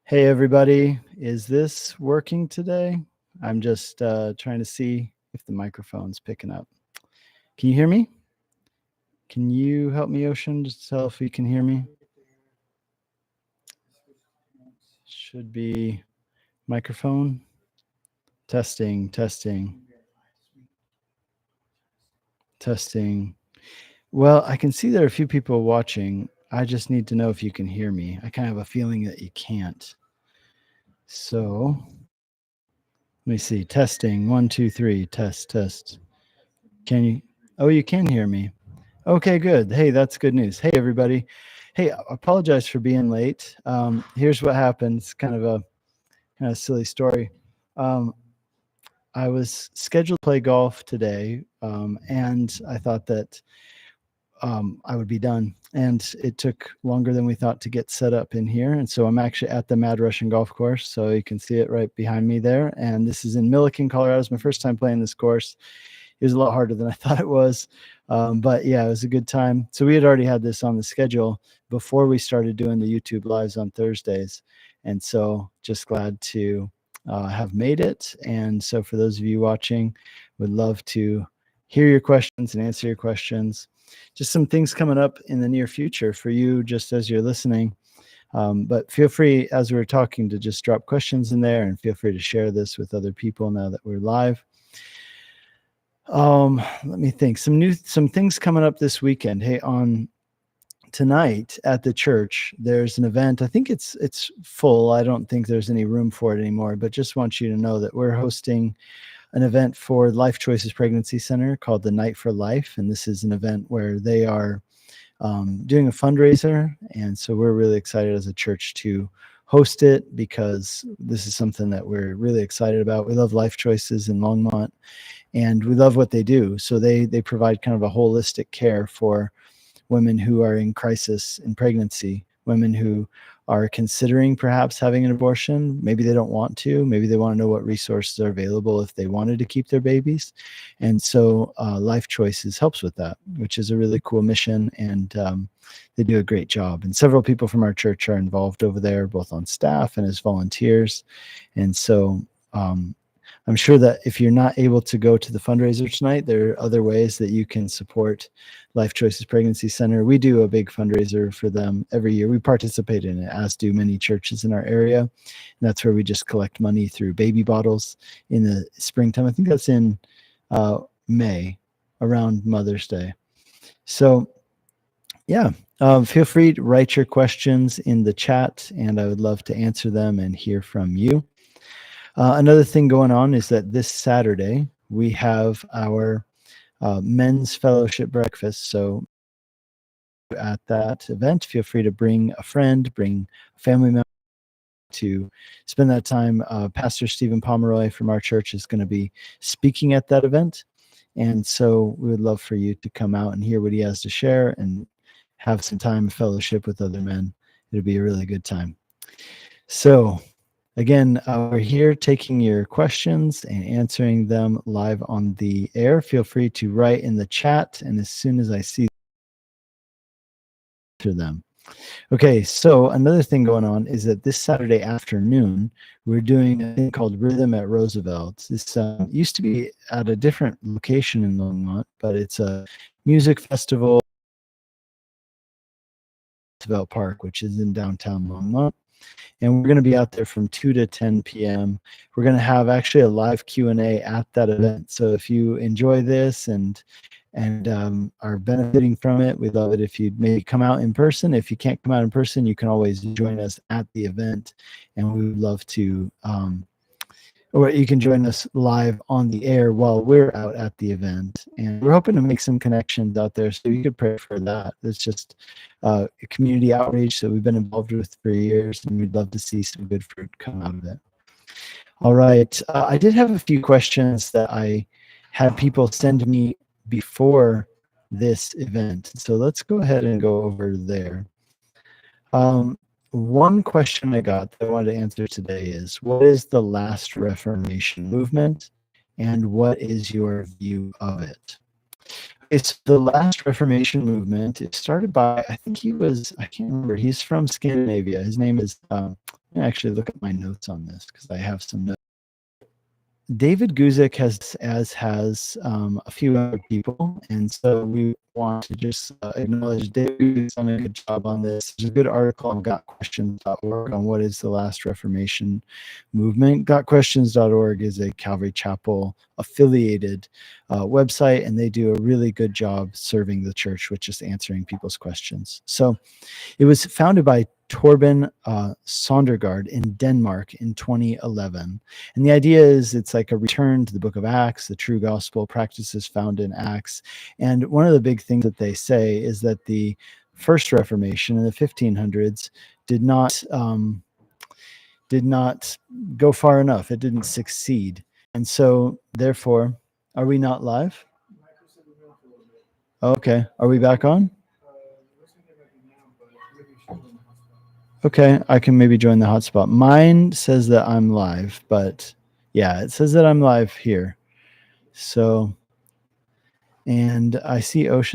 Hey everybody, is this working today? I'm just trying to see if the microphone's picking up. Can you hear me? Can you help me, Ocean, just tell if you can hear me? Should be microphone. Testing. Well, I can see there are a few people watching. I just need to know if you can hear me. I kind of have a feeling that you can't. So let me see. Testing. 1, 2, 3. Test. Can you? Oh, you can hear me. Okay, good. Hey, that's good news. Hey, everybody. Hey, I apologize for being late. Here's what happened. It's kind of a silly story. I was scheduled to play golf today, and I thought that I would be done. And it took longer than we thought to get set up in here. And so I'm actually at the Mad Russian Golf Course. So you can see it right behind me there. And this is in Milliken, Colorado. It's my first time playing this course. It was a lot harder than I thought it was. But yeah, it was a good time. So we had already had this on the schedule before we started doing the YouTube lives on Thursdays. And so just glad to have made it. And so for those of you watching, would love to hear your questions and answer your questions. Just some things coming up in the near future for you just as you're listening. But feel free, as we're talking, to just drop questions in there, and feel free to share this with other people now that we're live. Let me think. Some things coming up this weekend. Hey, on tonight at the church, there's an event. I think it's full. I don't think there's any room for it anymore, but just want you to know that we're hosting an event for Life Choices Pregnancy Center called the Night for Life. And this is an event where they are doing a fundraiser. And so we're really excited as a church to host it, because this is something that we're really excited about. We love Life Choices in Longmont, and we love what they do. So they provide kind of a holistic care for women who are in crisis in pregnancy, women who are considering perhaps having an abortion. Maybe they don't want to. Maybe they want to know what resources are available if they wanted to keep their babies. And so Life Choices helps with that, which is a really cool mission. And they do a great job. And several people from our church are involved over there, both on staff and as volunteers. And so I'm sure that if you're not able to go to the fundraiser tonight, there are other ways that you can support Life Choices Pregnancy Center. We do a big fundraiser for them every year. We participate in it, as do many churches in our area. And that's where we just collect money through baby bottles in the springtime. I think that's in May, around Mother's Day. So yeah, feel free to write your questions in the chat, and I would love to answer them and hear from you. Another thing going on is that this Saturday we have our men's fellowship breakfast. So at that event, feel free to bring a friend, bring a family member to spend that time. Pastor Stephen Pomeroy from our church is going to be speaking at that event. And so we would love for you to come out and hear what he has to share and have some time of fellowship with other men. It'll be a really good time. So again, we're here taking your questions and answering them live on the air. Feel free to write in the chat, and as soon as I see them. Okay, so another thing going on is that this Saturday afternoon, we're doing a thing called Rhythm at Roosevelt. This used to be at a different location in Longmont, but it's a music festival at Roosevelt Park, which is in downtown Longmont. And we're going to be out there from 2 to 10 p.m. We're going to have actually a live Q&A at that event. So if you enjoy this and are benefiting from it, we'd love it if you'd maybe come out in person. If you can't come out in person, you can always join us at the event, and we would love to, or you can join us live on the air while we're out at the event. And we're hoping to make some connections out there, so you could pray for that. It's just a community outreach that we've been involved with for years, and we'd love to see some good fruit come out of it. All right. I did have a few questions that I had people send me before this event. So let's go ahead and go over there. One question I got that I wanted to answer today is, what is the last Reformation movement, and what is your view of it? It's the last Reformation movement. It started by, I think I can't remember, he's from Scandinavia. His name is actually look at my notes on this because I have some notes. David Guzik has a few other people, and so we want to just acknowledge David Guzik's done a good job on this. There's a good article on gotquestions.org on what is the last Reformation movement. Gotquestions.org is a Calvary Chapel affiliated website, and they do a really good job serving the church with just answering people's questions. So it was founded by Torben Sondergaard in Denmark in 2011. And the idea is it's like a return to the book of Acts, the true gospel practices found in Acts. And one of the big things that they say is that the first Reformation in the 1500s did not go far enough. It didn't succeed. And so therefore, are we not live? Okay. Are we back on? Okay, I can maybe join the hotspot. Mine says that I'm live, but yeah, it says that I'm live here. So, and I see Ocean